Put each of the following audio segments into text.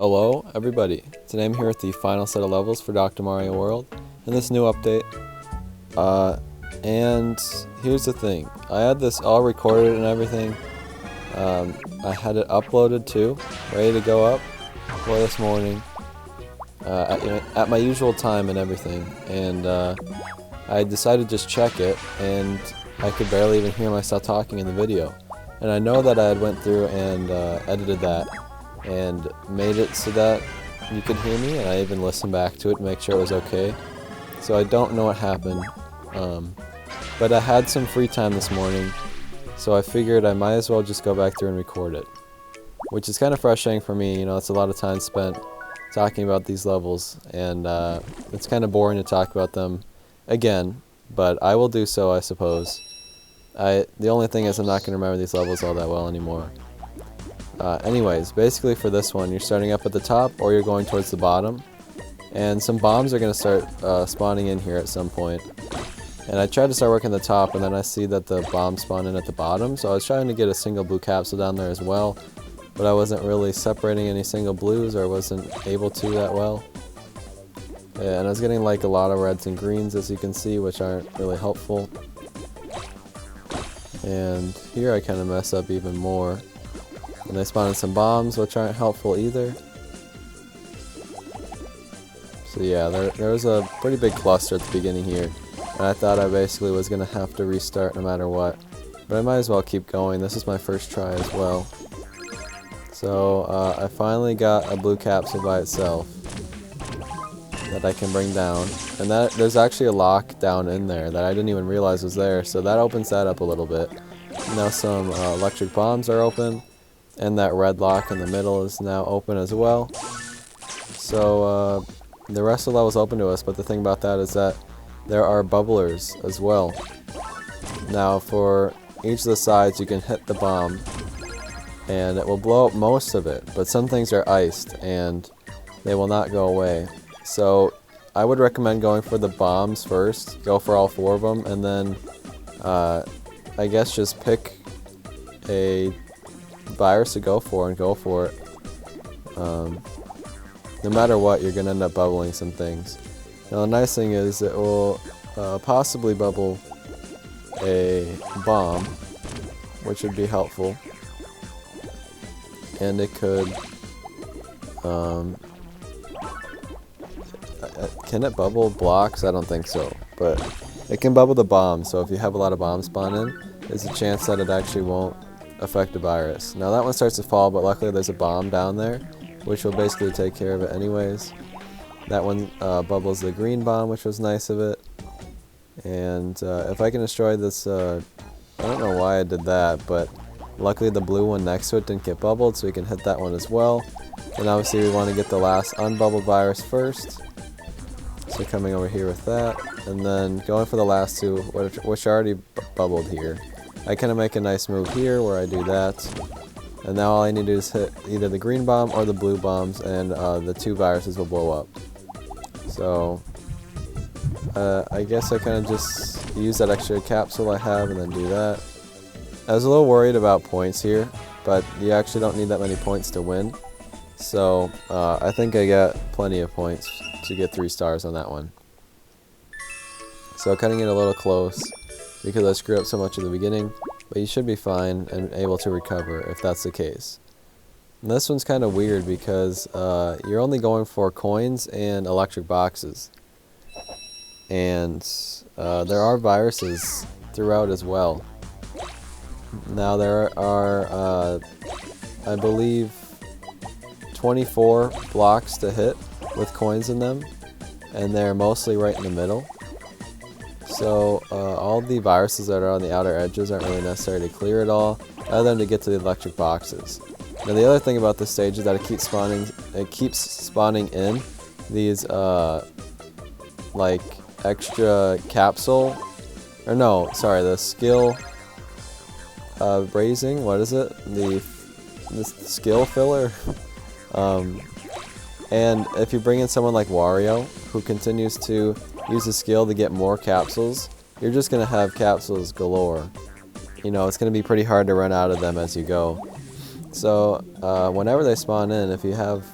Hello everybody, today I'm here with the final set of levels for Dr. Mario World in this new update. And here's the thing, I had this all recorded and everything. I had it uploaded too, ready to go up for this morning at my usual time and everything. And I decided to just check it, and I could barely even hear myself talking in the video. And I know that I had went through and edited that and made it so that you could hear me, and I even listened back to it to make sure it was okay. So I don't know what happened, but I had some free time this morning, so I figured I might as well just go back through and record it, which is kind of frustrating for me. You know, it's a lot of time spent talking about these levels, and it's kind of boring to talk about them again, but I will do so, I suppose. The only thing is I'm not going to remember these levels all that well anymore. Anyways, basically for this one, you're starting up at the top or you're going towards the bottom, and some bombs are going to start spawning in here at some point. And I tried to start working at the top, and then I see that the bombs spawn in at the bottom, so I was trying to get a single blue capsule down there as well, but I wasn't really separating any single blues, or I wasn't able to that well. Yeah, and I was getting like a lot of reds and greens, as you can see, which aren't really helpful. And here I kind of mess up even more. And they spawn in some bombs, which aren't helpful either. So yeah, there was a pretty big cluster at the beginning here, and I thought I basically was going to have to restart no matter what. But I might as well keep going. This is my first try as well. So I finally got a blue capsule by itself that I can bring down. And there's actually a lock down in there that I didn't even realize was there, so that opens that up a little bit. Now some electric bombs are open, and that red lock in the middle is now open as well. So the rest of the level is open to us, but the thing about that is that there are bubblers as well. Now for each of the sides you can hit the bomb and it will blow up most of it, but some things are iced and they will not go away. So I would recommend going for the bombs first, go for all 4 of them, and then I guess just pick a virus to go for and go for it. No matter what, you're gonna end up bubbling some things. Now the nice thing is it will possibly bubble a bomb, which would be helpful, and it could can it bubble blocks? I don't think so, but it can bubble the bomb, so if you have a lot of bombs spawn in, there's a chance that it actually won't affect the virus. Now that one starts to fall, but luckily there's a bomb down there, which will basically take care of it anyways. That one bubbles the green bomb, which was nice of it. And if I can destroy this, I don't know why I did that, but luckily the blue one next to it didn't get bubbled, so we can hit that one as well. And obviously we want to get the last unbubbled virus first. So coming over here with that, and then going for the last 2, which are already bubbled here. I kind of make a nice move here where I do that, and now all I need to do is hit either the green bomb or the blue bombs, and the 2 viruses will blow up. So I guess I kind of just use that extra capsule I have and then do that. I was a little worried about points here, but you actually don't need that many points to win. So I think I got plenty of points to get 3 stars on that one. So cutting it a little close, because I screwed up so much at the beginning, but you should be fine and able to recover if that's the case. And this one's kind of weird because you're only going for coins and electric boxes, and there are viruses throughout as well. Now there are I believe 24 blocks to hit with coins in them, and they're mostly right in the middle. So all the viruses that are on the outer edges aren't really necessary to clear at all, other than to get to the electric boxes. Now the other thing about this stage is that it keeps spawning in these like extra capsule, or no, sorry, the skill raising, what is it? The skill filler. And if you bring in someone like Wario, who continues to use the skill to get more capsules, you're just going to have capsules galore. You know, it's going to be pretty hard to run out of them as you go. So whenever they spawn in, if you have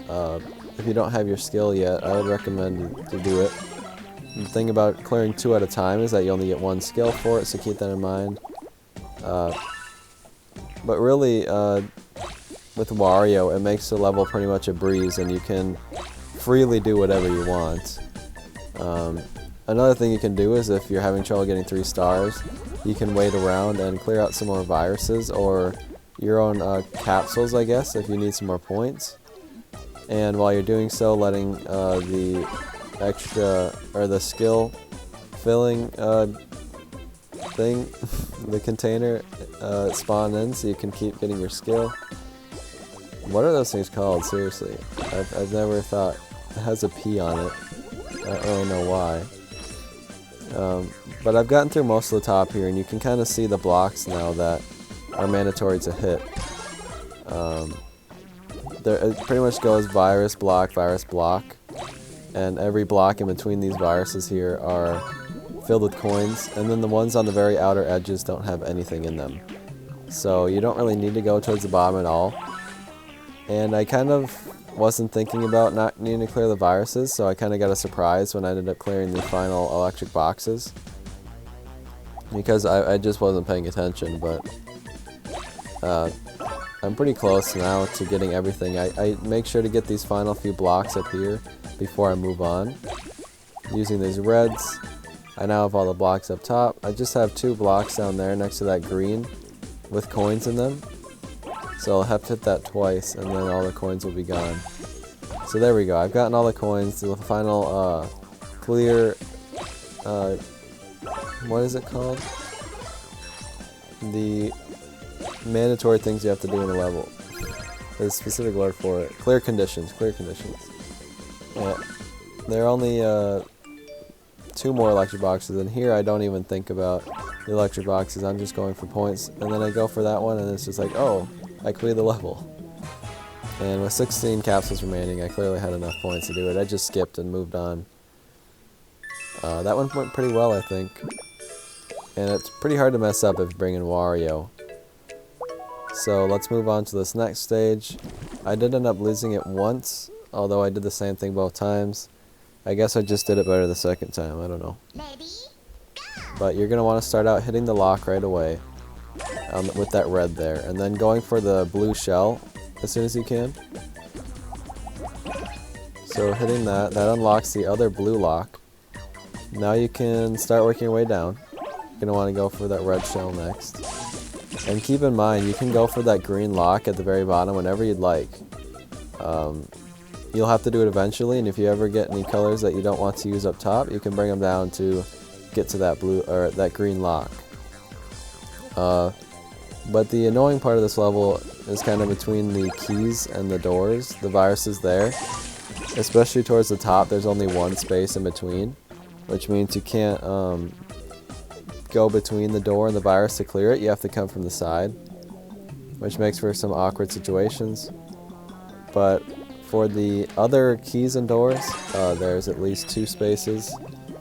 if you don't have your skill yet, I would recommend to do it. The thing about clearing 2 at a time is that you only get 1 skill for it, so keep that in mind. But really, with Wario, it makes the level pretty much a breeze, and you can freely do whatever you want. Another thing you can do is if you're having trouble getting 3 stars, you can wait around and clear out some more viruses or your own capsules, I guess, if you need some more points. And while you're doing so, letting the extra, or the skill filling thing, the container, spawn in so you can keep getting your skill. What are those things called? Seriously, I've never thought. It has a P on it. I don't really know why. But I've gotten through most of the top here, and you can kind of see the blocks now that are mandatory to hit. It pretty much goes virus, block, and every block in between these viruses here are filled with coins, and then the ones on the very outer edges don't have anything in them. So you don't really need to go towards the bottom at all. And I kind of wasn't thinking about not needing to clear the viruses, so I kind of got a surprise when I ended up clearing the final electric boxes. Because I just wasn't paying attention, but I'm pretty close now to getting everything. I make sure to get these final few blocks up here before I move on. Using these reds, I now have all the blocks up top. I just have 2 blocks down there next to that green with coins in them. So I'll have to hit that twice, and then all the coins will be gone. So there we go. I've gotten all the coins to the final clear. What is it called? The mandatory things you have to do in a level. There's a specific word for it. Clear conditions. Clear conditions. Yeah. There are only 2 more electric boxes, and here I don't even think about the electric boxes. I'm just going for points, and then I go for that one, and it's just like, oh, I cleared the level. And with 16 capsules remaining, I clearly had enough points to do it. I just skipped and moved on. That one went pretty well, I think. And it's pretty hard to mess up if you bring in Wario. So let's move on to this next stage. I did end up losing it once, although I did the same thing both times. I guess I just did it better the second time, I don't know. But you're going to want to start out hitting the lock right away. With that red there, and then going for the blue shell as soon as you can. So hitting that unlocks the other blue lock. Now you can start working your way down. You're going to want to go for that red shell next. And keep in mind, you can go for that green lock at the very bottom whenever you'd like. You'll have to do it eventually, and if you ever get any colors that you don't want to use up top, you can bring them down to get to that blue or that green lock. But the annoying part of this level is kind of between the keys and the doors. The virus is there. Especially towards the top, there's only 1 space in between, which means you can't go between the door and the virus to clear it. You have to come from the side, which makes for some awkward situations. But for the other keys and doors, there's at least 2 spaces.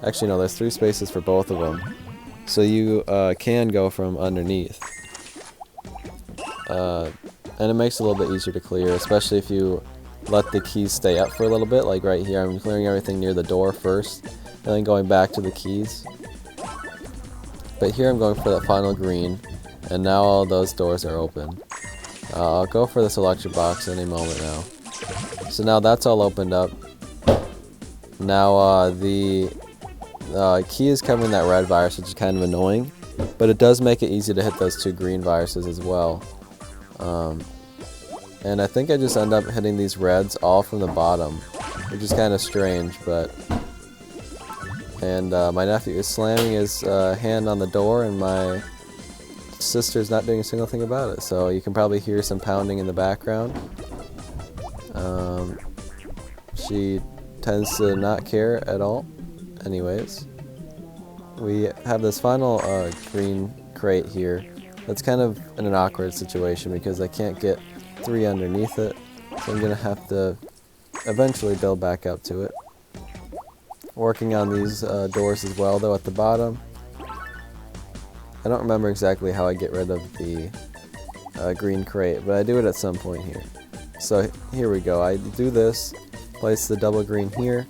Actually, no, there's 3 spaces for both of them. So you can go from underneath. And it makes it a little bit easier to clear, especially if you let the keys stay up for a little bit. Like right here, I'm clearing everything near the door first, and then going back to the keys. But here I'm going for that final green, and now all those doors are open. I'll go for this electric box any moment now. So now that's all opened up. Now the key is covering that red virus, which is kind of annoying, but it does make it easy to hit those 2 green viruses as well. And I think I just end up hitting these reds all from the bottom, which is kind of strange, but... And my nephew is slamming his hand on the door, and my sister's not doing a single thing about it, so you can probably hear some pounding in the background. She tends to not care at all. Anyways, we have this final green crate here. That's kind of in an awkward situation because I can't get 3 underneath it, so I'm going to have to eventually build back up to it. Working on these doors as well, though, at the bottom. I don't remember exactly how I get rid of the green crate, but I do it at some point here. So here we go. I do this, place the double green here.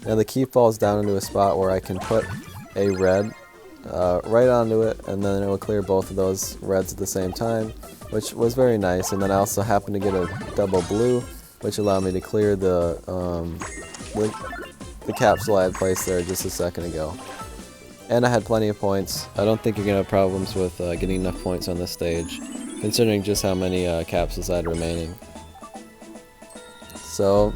Now the key falls down into a spot where I can put a red right onto it, and then it will clear both of those reds at the same time, which was very nice. And then I also happened to get a double blue, which allowed me to clear the capsule I had placed there just a second ago. And I had plenty of points. I don't think you're going to have problems with getting enough points on this stage, considering just how many capsules I had remaining. So,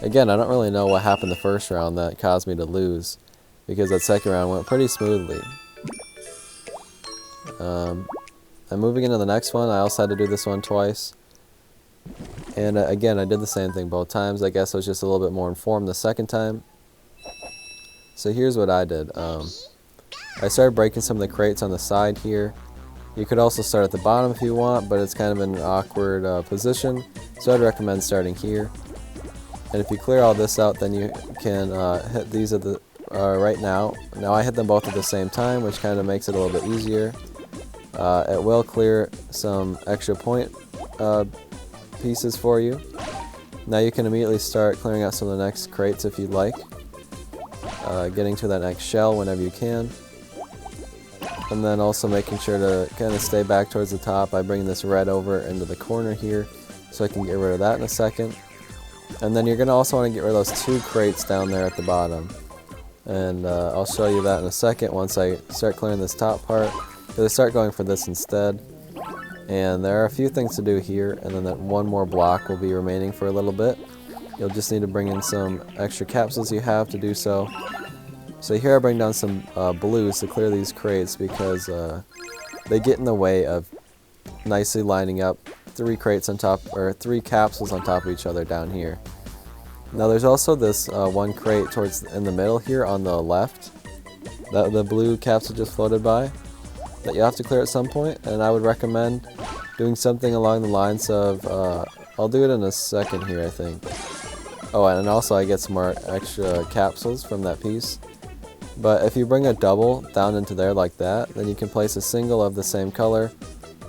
again, I don't really know what happened the first round that caused me to lose, because that second round went pretty smoothly. And moving into the next one, I also had to do this one twice. And again, I did the same thing both times. I guess I was just a little bit more informed the second time. So here's what I did. I started breaking some of the crates on the side here. You could also start at the bottom if you want, but it's kind of an awkward position, so I'd recommend starting here. And if you clear all this out, then you can hit these at the right now. Now I hit them both at the same time, which kind of makes it a little bit easier. It will clear some extra point pieces for you. Now you can immediately start clearing out some of the next crates if you'd like, getting to that next shell whenever you can. And then also making sure to kind of stay back towards the top. I bring this red over into the corner here so I can get rid of that in a second. And then you're going to also want to get rid of those two crates down there at the bottom. And I'll show you that in a second once I start clearing this top part. Because I start going for this instead. And there are a few things to do here, and then that one more block will be remaining for a little bit. You'll just need to bring in some extra capsules you have to do so. So here I bring down some blues to clear these crates because they get in the way of nicely lining up three crates on top, or three capsules on top of each other down here. Now there's also this one crate towards in the middle here on the left that the blue capsule just floated by that you have to clear at some point, and I would recommend doing something along the lines of I'll do it in a second here, I think. Oh, and also I get some more extra capsules from that piece. But if you bring a double down into there like that, then you can place a single of the same color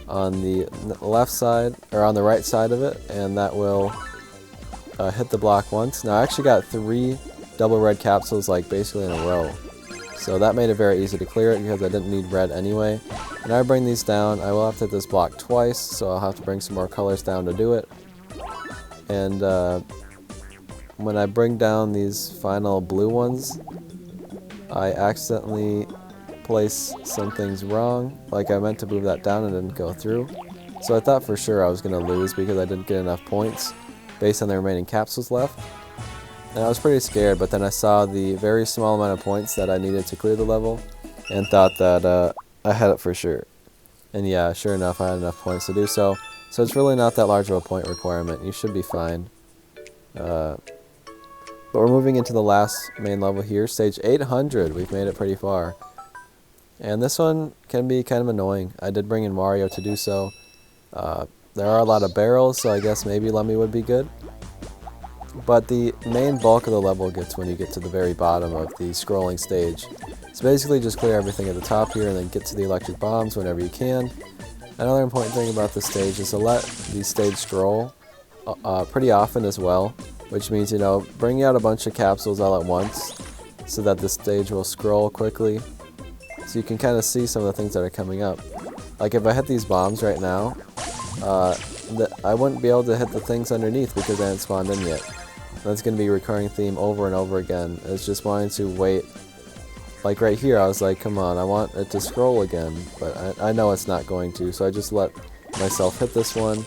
on the left side, or on the right side of it, and that will hit the block once. Now I actually got 3 double red capsules like basically in a row. So that made it very easy to clear it because I didn't need red anyway. And I bring these down, I will have to hit this block twice, so I'll have to bring some more colors down to do it. And when I bring down these final blue ones, I accidentally place some things wrong, like I meant to move that down and didn't go through. So I thought for sure I was going to lose because I didn't get enough points based on the remaining capsules left. And I was pretty scared, but then I saw the very small amount of points that I needed to clear the level and thought that I had it for sure. And yeah, sure enough, I had enough points to do so. So it's really not that large of a point requirement. You should be fine. But we're moving into the last main level here, stage 800. We've made it pretty far. And this one can be kind of annoying. I did bring in Mario to do so. There are a lot of barrels, so I guess maybe Lemmy would be good. But the main bulk of the level gets when you get to the very bottom of the scrolling stage. So basically just clear everything at the top here and then get to the electric bombs whenever you can. Another important thing about this stage is to let the stage scroll pretty often as well. Which means, you know, bring out a bunch of capsules all at once so that the stage will scroll quickly. So you can kind of see some of the things that are coming up. Like if I hit these bombs right now, I wouldn't be able to hit the things underneath because they haven't spawned in yet. That's going to be a recurring theme over and over again. It's just wanting to wait. Like right here, I was like, come on, I want it to scroll again. But I know it's not going to, so I just let myself hit this one.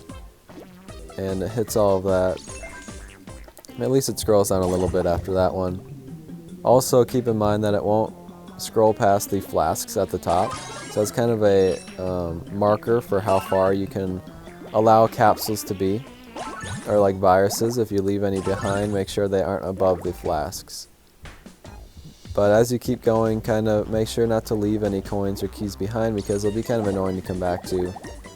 And it hits all of that. At least it scrolls down a little bit after that one. Also keep in mind that it won't scroll past the flasks at the top. So it's kind of a marker for how far you can allow capsules to be. Or like viruses, if you leave any behind, make sure they aren't above the flasks. But as you keep going, kind of make sure not to leave any coins or keys behind because it'll be kind of annoying to come back to.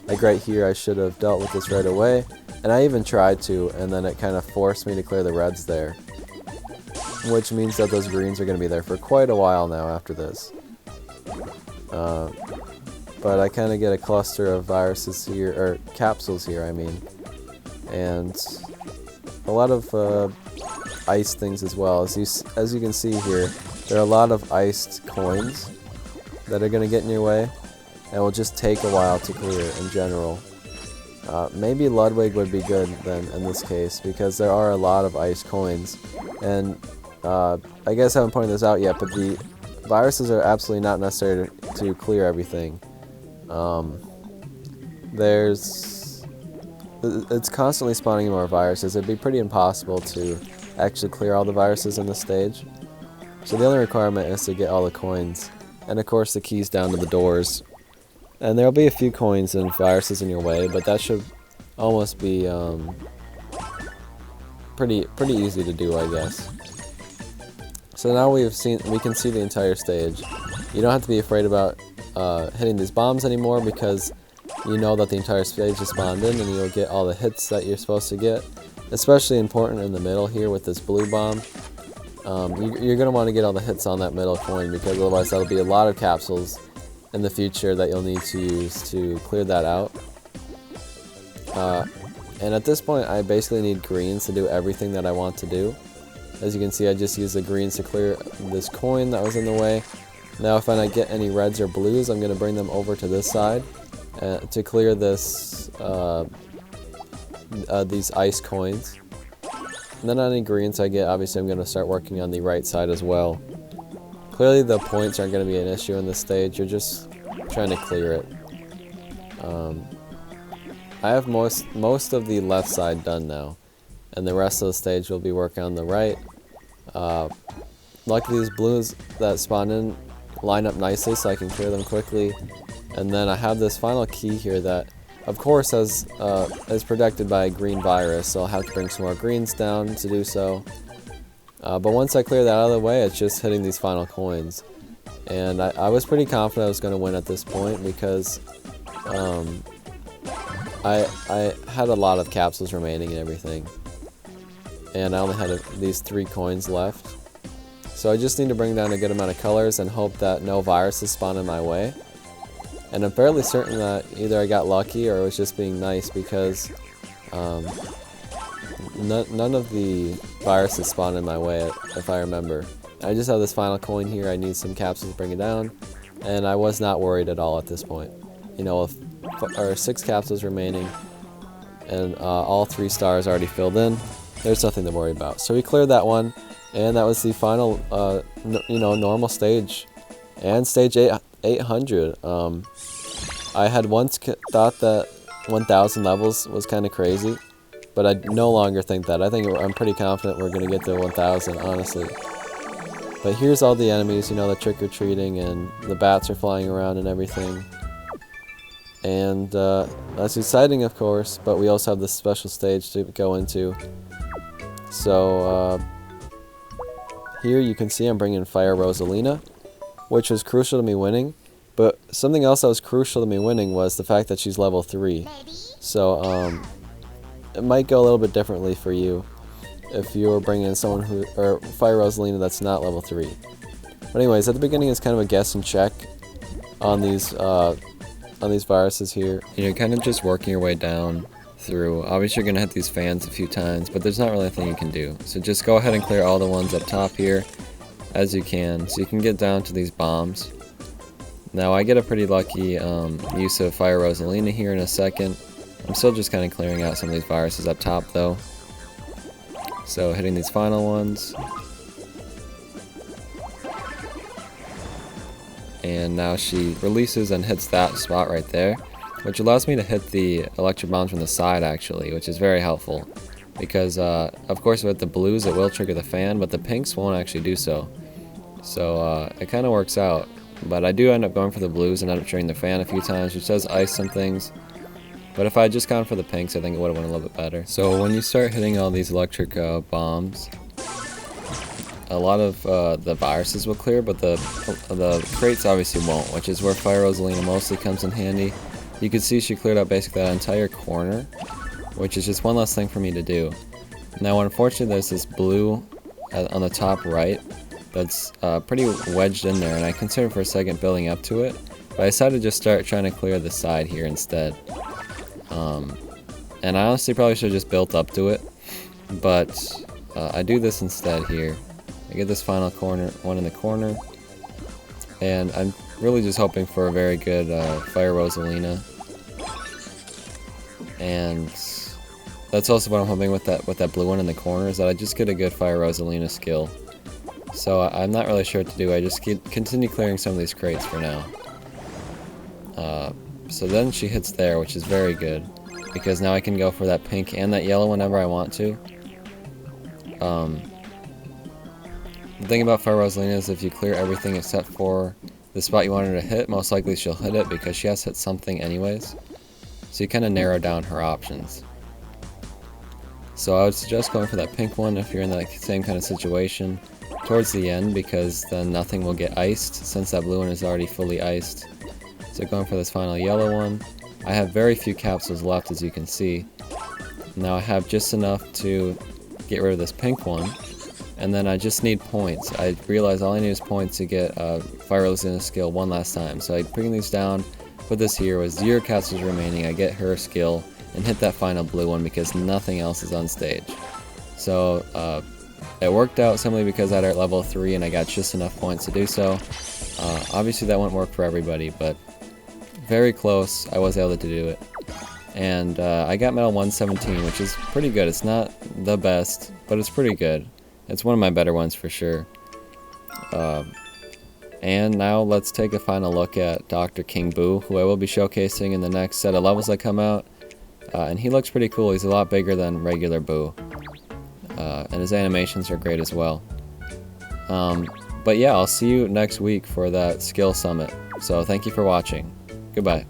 Like right here, I should have dealt with this right away. And I even tried to, and then it kind of forced me to clear the reds there. Which means that those greens are going to be there for quite a while now after this. But I kind of get a cluster of viruses here, or capsules here, I mean. And a lot of ice things as well. As you can see here, there are a lot of iced coins that are going to get in your way, and it will just take a while to clear in general. Maybe Ludwig would be good then in this case, because there are a lot of ice coins, and I guess I haven't pointed this out yet, but the viruses are absolutely not necessary to clear everything. It's constantly spawning more viruses. It'd be pretty impossible to actually clear all the viruses in this stage. So the only requirement is to get all the coins, and of course the keys down to the doors. And there'll be a few coins and viruses in your way, but that should almost be pretty easy to do, I guess. So now we can see the entire stage. You don't have to be afraid about hitting these bombs anymore, because you know that the entire stage is spawned in, and you'll get all the hits that you're supposed to get. Especially important in the middle here with this blue bomb. You're going to want to get all the hits on that middle coin, because otherwise that'll be a lot of capsules in the future that you'll need to use to clear that out. And at this point I basically need greens to do everything that I want to do. As you can see, I just used the greens to clear this coin that was in the way. Now if I get any reds or blues, I'm going to bring them over to this side to clear this these ice coins. And then any greens I get, obviously I'm going to start working on the right side as well. Clearly the points aren't going to be an issue in this stage, you're just trying to clear it. I have most of the left side done now, and the rest of the stage will be working on the right. Luckily these blues that spawn in line up nicely so I can clear them quickly. And then I have this final key here that of course is protected by a green virus, so I'll have to bring some more greens down to do so. But once I clear that out of the way, it's just hitting these final coins. And I was pretty confident I was going to win at this point, because I had a lot of capsules remaining and everything. And I only had these 3 coins left. So I just need to bring down a good amount of colors and hope that no viruses spawn in my way. And I'm fairly certain that either I got lucky or it was just being nice, because none of the viruses spawn in my way, if I remember. I just have this final coin here. I need some capsules to bring it down, and I was not worried at all at this point. You know, with 6 capsules remaining and all 3 stars already filled in, there's nothing to worry about. So we cleared that one, and that was the final, normal stage, and stage 800. I had once thought that 1,000 levels was kind of crazy, but I no longer think that. I'm pretty confident we're going to get to 1,000, honestly. But here's all the enemies, the trick-or-treating, and the bats are flying around and everything. And that's exciting, of course, but we also have this special stage to go into. So here you can see I'm bringing Fire Rosalina, which was crucial to me winning. But something else that was crucial to me winning was the fact that she's level 3. So it might go a little bit differently for you if you were bringing in someone or Fire Rosalina that's not level 3. But anyways, at the beginning it's kind of a guess and check on these viruses here. You're kind of just working your way down through. Obviously you're going to hit these fans a few times, but there's not really anything you can do. So just go ahead and clear all the ones up top here as you can, so you can get down to these bombs. Now I get a pretty lucky use of Fire Rosalina here in a second. I'm still just kind of clearing out some of these viruses up top though. So hitting these final ones. And now she releases and hits that spot right there, which allows me to hit the electric bombs from the side actually, which is very helpful. Because of course with the blues it will trigger the fan, but the pinks won't actually do so. So it kind of works out. But I do end up going for the blues and end up triggering the fan a few times, which does ice some things. But if I had just gone for the pinks, I think it would have went a little bit better. So when you start hitting all these electric bombs, a lot of the viruses will clear, but the crates obviously won't, which is where Fire Rosalina mostly comes in handy. You can see she cleared out basically that entire corner, which is just one less thing for me to do. Now unfortunately there's this blue on the top right that's pretty wedged in there, and I considered for a second building up to it, but I decided to just start trying to clear the side here instead. And I honestly probably should have just built up to it, but I do this instead here. I get this final one in the corner, and I'm really just hoping for a very good Fire Rosalina. And that's also what I'm hoping with that blue one in the corner, is that I just get a good Fire Rosalina skill. So I'm not really sure what to do. I just continue clearing some of these crates for now. So then she hits there, which is very good, because now I can go for that pink and that yellow whenever I want to. The thing about Fire Rosalina is if you clear everything except for the spot you want her to hit, most likely she'll hit it because she has to hit something anyways. So you kind of narrow down her options. So I would suggest going for that pink one if you're in that same kind of situation towards the end, because then nothing will get iced since that blue one is already fully iced. So going for this final yellow one. I have very few capsules left, as you can see. Now I have just enough to get rid of this pink one, and then I just need points. I realize all I need is points to get Fire Rosalina skill one last time. So I bring these down, put this here with 0 capsules remaining. I get her skill and hit that final blue one because nothing else is on stage. So it worked out simply because I had her at level 3 and I got just enough points to do so. Obviously that won't work for everybody, but very close. I was able to do it. And I got medal 117, which is pretty good. It's not the best, but it's pretty good. It's one of my better ones for sure. And now let's take a final look at Dr. King Boo, who I will be showcasing in the next set of levels that come out. And he looks pretty cool. He's a lot bigger than regular Boo. And his animations are great as well. But yeah, I'll see you next week for that skill summit. So thank you for watching. Goodbye.